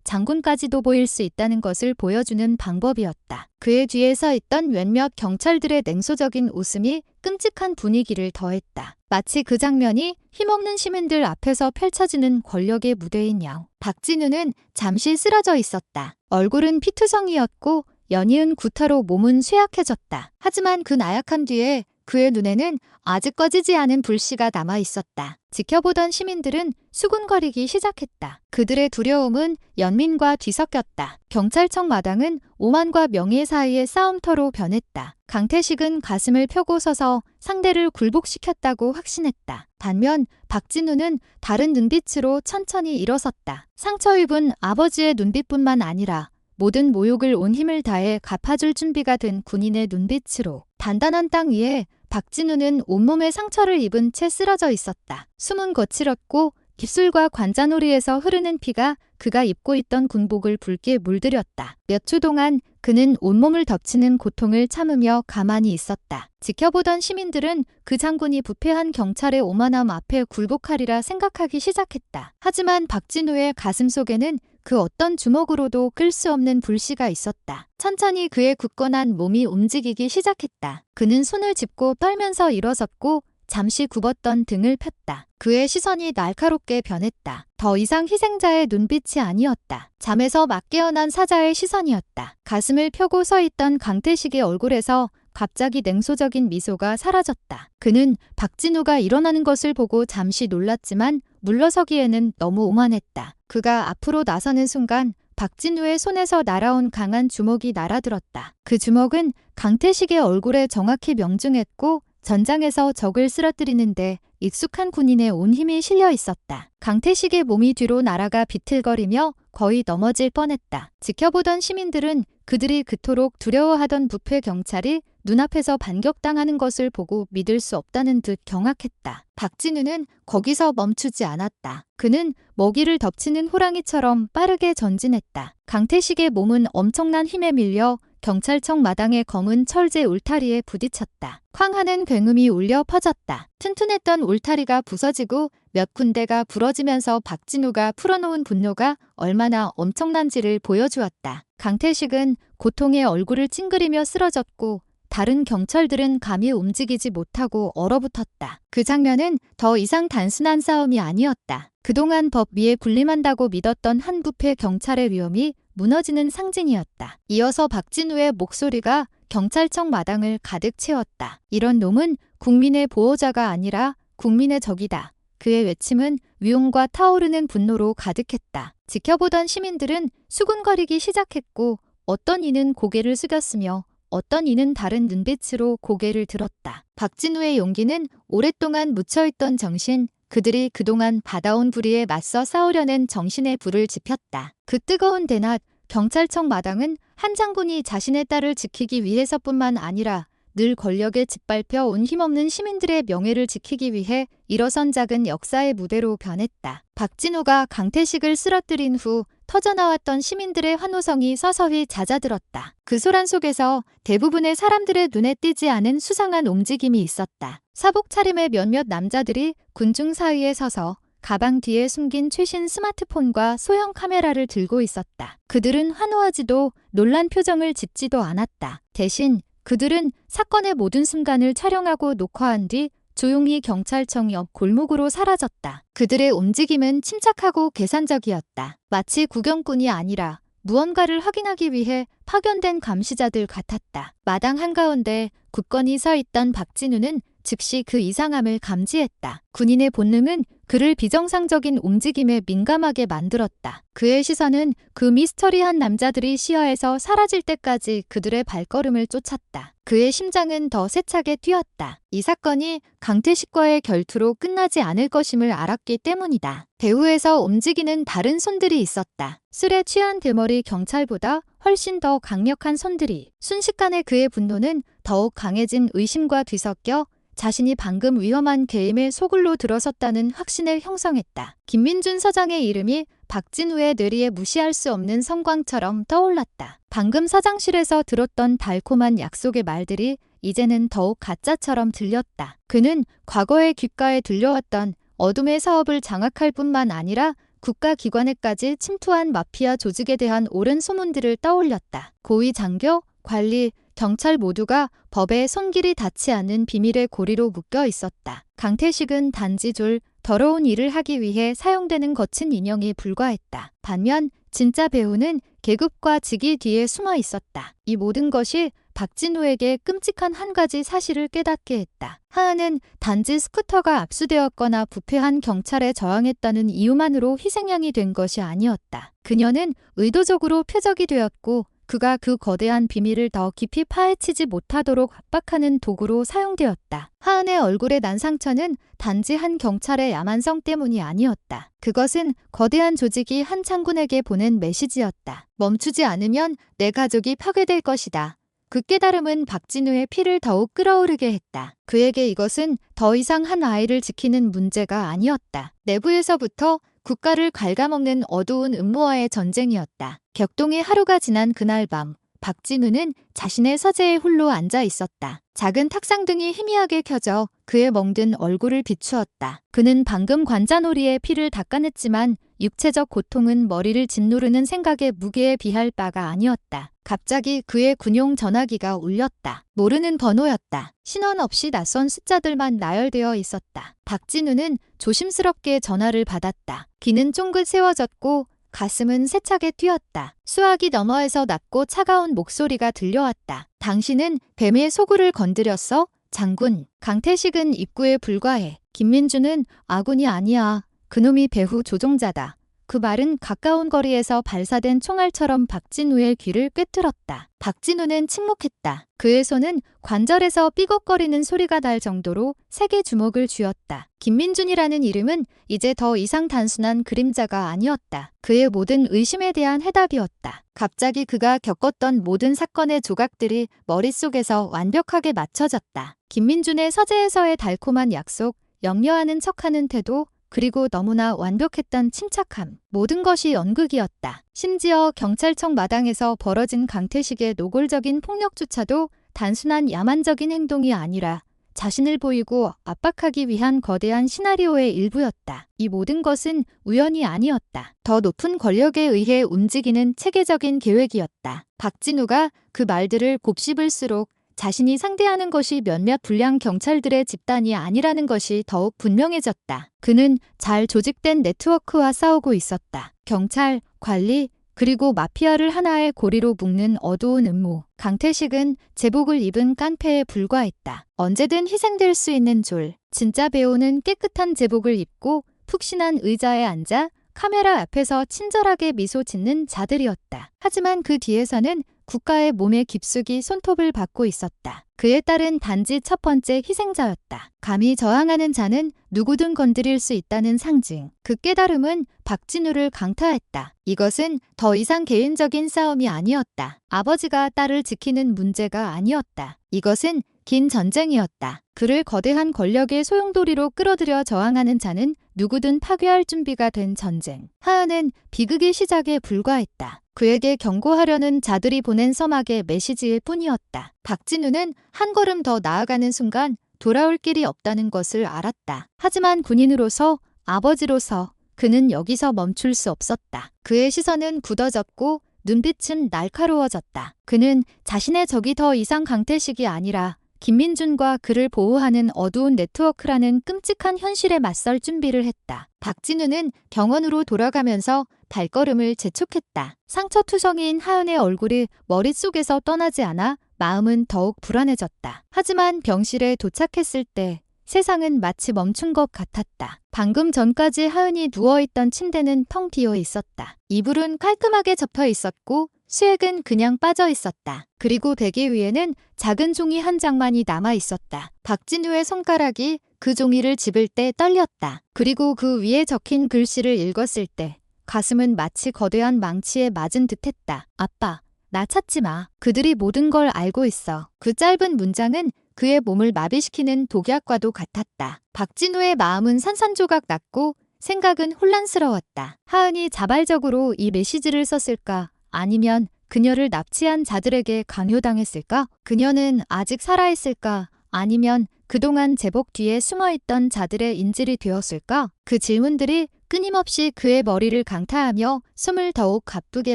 장군까지도 보일 수 있다는 것을 보여주는 방법이었다. 그의 뒤에 서 있던 몇몇 경찰들의 냉소적인 웃음이 끔찍한 분위기를 더했다. 마치 그 장면이 힘없는 시민들 앞에서 펼쳐지는 권력의 무대인 양. 박진우는 잠시 쓰러져 있었다. 얼굴은 피투성이었고 연이은 구타로 몸은 쇠약해졌다. 하지만 그 나약함 뒤에 그의 눈에는 아직 꺼지지 않은 불씨가 남아 있었다. 지켜보던 시민들은 수군거리기 시작했다. 그들의 두려움은 연민과 뒤섞였다. 경찰청 마당은 오만과 명예 사이의 싸움터로 변했다. 강태식은 가슴을 펴고 서서 상대를 굴복시켰다고 확신했다. 반면 박진우는 다른 눈빛으로 천천히 일어섰다. 상처 입은 아버지의 눈빛뿐만 아니라 모든 모욕을 온 힘을 다해 갚아줄 준비가 된 군인의 눈빛으로. 단단한 땅 위에 박진우는 온몸에 상처를 입은 채 쓰러져 있었다. 숨은 거칠었고 입술과 관자놀이에서 흐르는 피가 그가 입고 있던 군복을 붉게 물들였다. 몇 초 동안 그는 온몸을 덮치는 고통을 참으며 가만히 있었다. 지켜보던 시민들은 그 장군이 부패한 경찰의 오만함 앞에 굴복하리라 생각하기 시작했다. 하지만 박진우의 가슴 속에는 그 어떤 주먹으로도 끌 수 없는 불씨가 있었다. 천천히 그의 굳건한 몸이 움직이기 시작했다. 그는 손을 짚고 떨면서 일어섰고 잠시 굽었던 등을 폈다. 그의 시선이 날카롭게 변했다. 더 이상 희생자의 눈빛이 아니었다. 잠에서 막 깨어난 사자의 시선이었다. 가슴을 펴고 서 있던 강태식의 얼굴에서 갑자기 냉소적인 미소가 사라졌다. 그는 박진우가 일어나는 것을 보고 잠시 놀랐지만 물러서기에는 너무 오만했다. 그가 앞으로 나서는 순간 박진우의 손에서 날아온 강한 주먹이 날아들었다. 그 주먹은 강태식의 얼굴에 정확히 명중했고 전장에서 적을 쓰러뜨리는데 익숙한 군인의 온 힘이 실려 있었다. 강태식의 몸이 뒤로 날아가 비틀거리며 거의 넘어질 뻔했다. 지켜보던 시민들은 그들이 그토록 두려워하던 부패 경찰이 눈앞에서 반격당하는 것을 보고 믿을 수 없다는 듯 경악했다. 박진우는 거기서 멈추지 않았다. 그는 먹이를 덮치는 호랑이처럼 빠르게 전진했다. 강태식의 몸은 엄청난 힘에 밀려 경찰청 마당의 검은 철제 울타리에 부딪혔다. 쾅 하는 굉음이 울려 퍼졌다. 튼튼했던 울타리가 부서지고 몇 군데가 부러지면서 박진우가 풀어놓은 분노가 얼마나 엄청난지를 보여주었다. 강태식은 고통에 얼굴을 찡그리며 쓰러졌고 다른 경찰들은 감히 움직이지 못하고 얼어붙었다. 그 장면은 더 이상 단순한 싸움이 아니었다. 그동안 법 위에 군림한다고 믿었던 한 부패 경찰의 위엄이 무너지는 상징이었다. 이어서 박진우의 목소리가 경찰청 마당을 가득 채웠다. 이런 놈은 국민의 보호자가 아니라 국민의 적이다. 그의 외침은 위용과 타오르는 분노로 가득했다. 지켜보던 시민들은 수군거리기 시작했고 어떤 이는 고개를 숙였으며 어떤 이는 다른 눈빛으로 고개를 들었다. 박진우의 용기는 오랫동안 묻혀있던 정신, 그들이 그동안 받아온 불의에 맞서 싸우려는 정신의 불을 지폈다. 그 뜨거운 대낮, 경찰청 마당은 한 장군이 자신의 딸을 지키기 위해서뿐만 아니라 늘 권력에 짓밟혀 온 힘없는 시민들의 명예를 지키기 위해 일어선 작은 역사의 무대로 변했다. 박진우가 강태식을 쓰러뜨린 후 터져나왔던 시민들의 환호성이 서서히 잦아들었다. 그 소란 속에서 대부분의 사람들의 눈에 띄지 않은 수상한 움직임이 있었다. 사복 차림의 몇몇 남자들이 군중 사이에 서서 가방 뒤에 숨긴 최신 스마트폰과 소형 카메라를 들고 있었다. 그들은 환호하지도 놀란 표정을 짓지도 않았다. 대신 그들은 사건의 모든 순간을 촬영하고 녹화한 뒤 조용히 경찰청 옆 골목으로 사라졌다. 그들의 움직임은 침착하고 계산적이었다. 마치 구경꾼이 아니라 무언가를 확인하기 위해 파견된 감시자들 같았다. 마당 한가운데 굳건히 서 있던 박진우는 즉시 그 이상함을 감지했다. 군인의 본능은 그를 비정상적인 움직임에 민감하게 만들었다. 그의 시선은 그 미스터리한 남자들이 시야에서 사라질 때까지 그들의 발걸음을 쫓았다. 그의 심장은 더 세차게 뛰었다. 이 사건이 강태식과의 결투로 끝나지 않을 것임을 알았기 때문이다. 배후에서 움직이는 다른 손들이 있었다. 술에 취한 대머리 경찰보다 훨씬 더 강력한 손들이. 순식간에 그의 분노는 더욱 강해진 의심과 뒤섞여 자신이 방금 위험한 게임에 소굴로 들어섰다는 확신을 형성했다. 김민준 서장의 이름이 박진우의 뇌리에 무시할 수 없는 성광처럼 떠올랐다. 방금 사장실에서 들었던 달콤한 약속의 말들이 이제는 더욱 가짜처럼 들렸다. 그는 과거의 귓가에 들려왔던 어둠의 사업을 장악할 뿐만 아니라 국가기관에까지 침투한 마피아 조직에 대한 옳은 소문들을 떠올렸다. 고위 장교, 관리, 경찰 모두가 법에 손길이 닿지 않는 비밀의 고리로 묶여 있었다. 강태식은 단지 더러운 일을 하기 위해 사용되는 거친 인형에 불과했다. 반면 진짜 배우는 계급과 직위 뒤에 숨어 있었다. 이 모든 것이 박진우에게 끔찍한 한 가지 사실을 깨닫게 했다. 하은은 단지 스쿠터가 압수되었거나 부패한 경찰에 저항했다는 이유만으로 희생양이 된 것이 아니었다. 그녀는 의도적으로 표적이 되었고 그가 그 거대한 비밀을 더 깊이 파헤치지 못하도록 압박하는 도구로 사용되었다. 하은의 얼굴에 난 상처는 단지 한 경찰의 야만성 때문이 아니었다. 그것은 거대한 조직이 한 장군에게 보낸 메시지였다. 멈추지 않으면 내 가족이 파괴될 것이다. 그 깨달음은 박진우의 피를 더욱 끓어오르게 했다. 그에게 이것은 더 이상 한 아이를 지키는 문제가 아니었다. 내부에서부터 국가를 갉아먹는 어두운 음모와의 전쟁이었다. 격동의 하루가 지난 그날 밤, 박진우는 자신의 서재에 홀로 앉아 있었다. 작은 탁상등이 희미하게 켜져 그의 멍든 얼굴을 비추었다. 그는 방금 관자놀이에 피를 닦아냈지만 육체적 고통은 머리를 짓누르는 생각의 무게에 비할 바가 아니었다. 갑자기 그의 군용 전화기가 울렸다. 모르는 번호였다. 신원 없이 낯선 숫자들만 나열되어 있었다. 박진우는 조심스럽게 전화를 받았다. 귀는 쫑긋 세워졌고 가슴은 세차게 뛰었다. 수화기 너머에서 낮고 차가운 목소리가 들려왔다. 당신은 뱀의 소굴을 건드렸어? 장군. 강태식은 입구에 불과해. 김민주는 아군이 아니야. 그놈이 배후 조종자다. 그 말은 가까운 거리에서 발사된 총알처럼 박진우의 귀를 꿰뚫었다. 박진우는 침묵했다. 그의 손은 관절에서 삐걱거리는 소리가 날 정도로 세게 주먹을 쥐었다. 김민준이라는 이름은 이제 더 이상 단순한 그림자가 아니었다. 그의 모든 의심에 대한 해답이었다. 갑자기 그가 겪었던 모든 사건의 조각들이 머릿속에서 완벽하게 맞춰졌다. 김민준의 서재에서의 달콤한 약속, 염려하는 척하는 태도, 그리고 너무나 완벽했던 침착함. 모든 것이 연극이었다. 심지어 경찰청 마당에서 벌어진 강태식의 노골적인 폭력조차도 단순한 야만적인 행동이 아니라 자신을 보이고 압박하기 위한 거대한 시나리오의 일부였다. 이 모든 것은 우연이 아니었다. 더 높은 권력에 의해 움직이는 체계적인 계획이었다. 박진우가 그 말들을 곱씹을수록 자신이 상대하는 것이 몇몇 불량 경찰들의 집단이 아니라는 것이 더욱 분명해졌다. 그는 잘 조직된 네트워크와 싸우고 있었다. 경찰, 관리, 그리고 마피아를 하나의 고리로 묶는 어두운 음모. 강태식은 제복을 입은 깡패에 불과했다. 언제든 희생될 수 있는 졸. 진짜 배우는 깨끗한 제복을 입고 푹신한 의자에 앉아 카메라 앞에서 친절하게 미소 짓는 자들이었다. 하지만 그 뒤에서는 국가의 몸에 깊숙이 손톱을 받고 있었다. 그의 딸은 단지 첫 번째 희생자였다. 감히 저항하는 자는 누구든 건드릴 수 있다는 상징. 그 깨달음은 박진우를 강타했다. 이것은 더 이상 개인적인 싸움이 아니었다. 아버지가 딸을 지키는 문제가 아니었다. 이것은 긴 전쟁이었다. 그를 거대한 권력의 소용돌이로 끌어들여 저항하는 자는 누구든 파괴할 준비가 된 전쟁. 하은은 비극의 시작에 불과했다. 그에게 경고하려는 자들이 보낸 서막의 메시지일 뿐이었다. 박진우는 한 걸음 더 나아가는 순간 돌아올 길이 없다는 것을 알았다. 하지만 군인으로서, 아버지로서 그는 여기서 멈출 수 없었다. 그의 시선은 굳어졌고 눈빛은 날카로워졌다. 그는 자신의 적이 더 이상 강태식이 아니라 김민준과 그를 보호하는 어두운 네트워크라는 끔찍한 현실에 맞설 준비를 했다. 박진우는 병원으로 돌아가면서 발걸음을 재촉했다. 상처투성이인 하은의 얼굴이 머릿속에서 떠나지 않아 마음은 더욱 불안해졌다. 하지만 병실에 도착했을 때 세상은 마치 멈춘 것 같았다. 방금 전까지 하은이 누워있던 침대는 텅 비어 있었다. 이불은 깔끔하게 접혀 있었고 수액은 그냥 빠져 있었다. 그리고 베개 위에는 작은 종이 한 장만이 남아 있었다. 박진우의 손가락이 그 종이를 집을 때 떨렸다. 그리고 그 위에 적힌 글씨를 읽었을 때 가슴은 마치 거대한 망치에 맞은 듯했다. 아빠, 나 찾지 마. 그들이 모든 걸 알고 있어. 그 짧은 문장은 그의 몸을 마비시키는 독약과도 같았다. 박진우의 마음은 산산조각 났고 생각은 혼란스러웠다. 하은이 자발적으로 이 메시지를 썼을까? 아니면 그녀를 납치한 자들에게 강요당했을까? 그녀는 아직 살아있을까? 아니면 그동안 제복 뒤에 숨어있던 자들의 인질이 되었을까? 그 질문들이 끊임없이 그의 머리를 강타하며 숨을 더욱 가쁘게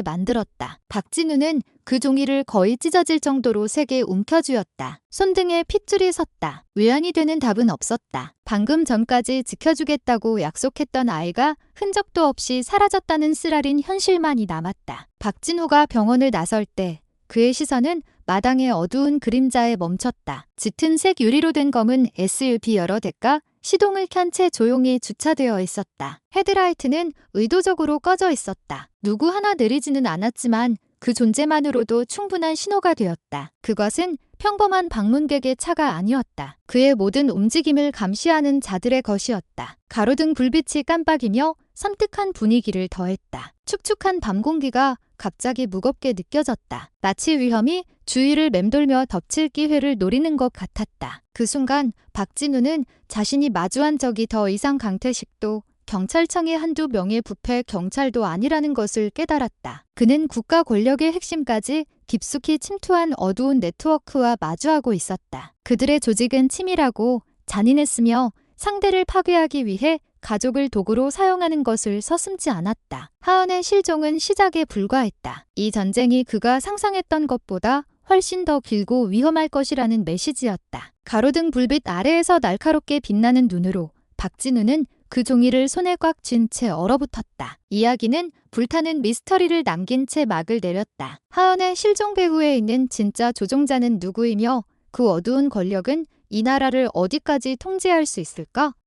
만들었다. 박진우는 그 종이를 거의 찢어질 정도로 세게 움켜쥐었다. 손등에 핏줄이 섰다. 외환이 되는 답은 없었다. 방금 전까지 지켜주겠다고 약속했던 아이가 흔적도 없이 사라졌다는 쓰라린 현실만이 남았다. 박진우가 병원을 나설 때 그의 시선은 마당의 어두운 그림자에 멈췄다. 짙은 색 유리로 된 검은 SUV 여러 대가 시동을 켠 채 조용히 주차되어 있었다. 헤드라이트는 의도적으로 꺼져 있었다. 누구 하나 내리지는 않았지만 그 존재만으로도 충분한 신호가 되었다. 그것은 평범한 방문객의 차가 아니었다. 그의 모든 움직임을 감시하는 자들의 것이었다. 가로등 불빛이 깜빡이며 섬뜩한 분위기를 더했다. 축축한 밤 공기가 갑자기 무겁게 느껴졌다. 마치 위험이 주위를 맴돌며 덮칠 기회를 노리는 것 같았다. 그 순간 박진우는 자신이 마주한 적이 더 이상 강태식도 경찰청의 한두 명의 부패 경찰도 아니라는 것을 깨달았다. 그는 국가 권력의 핵심까지 깊숙이 침투한 어두운 네트워크와 마주하고 있었다. 그들의 조직은 치밀하고 잔인했으며 상대를 파괴하기 위해 가족을 도구로 사용하는 것을 서슴지 않았다. 하은의 실종은 시작에 불과했다. 이 전쟁이 그가 상상했던 것보다 훨씬 더 길고 위험할 것이라는 메시지였다. 가로등 불빛 아래에서 날카롭게 빛나는 눈으로 박진우는 그 종이를 손에 꽉 쥔 채 얼어붙었다. 이야기는 불타는 미스터리를 남긴 채 막을 내렸다. 하은의 실종 배후에 있는 진짜 조종자는 누구이며 그 어두운 권력은 이 나라를 어디까지 통제할 수 있을까?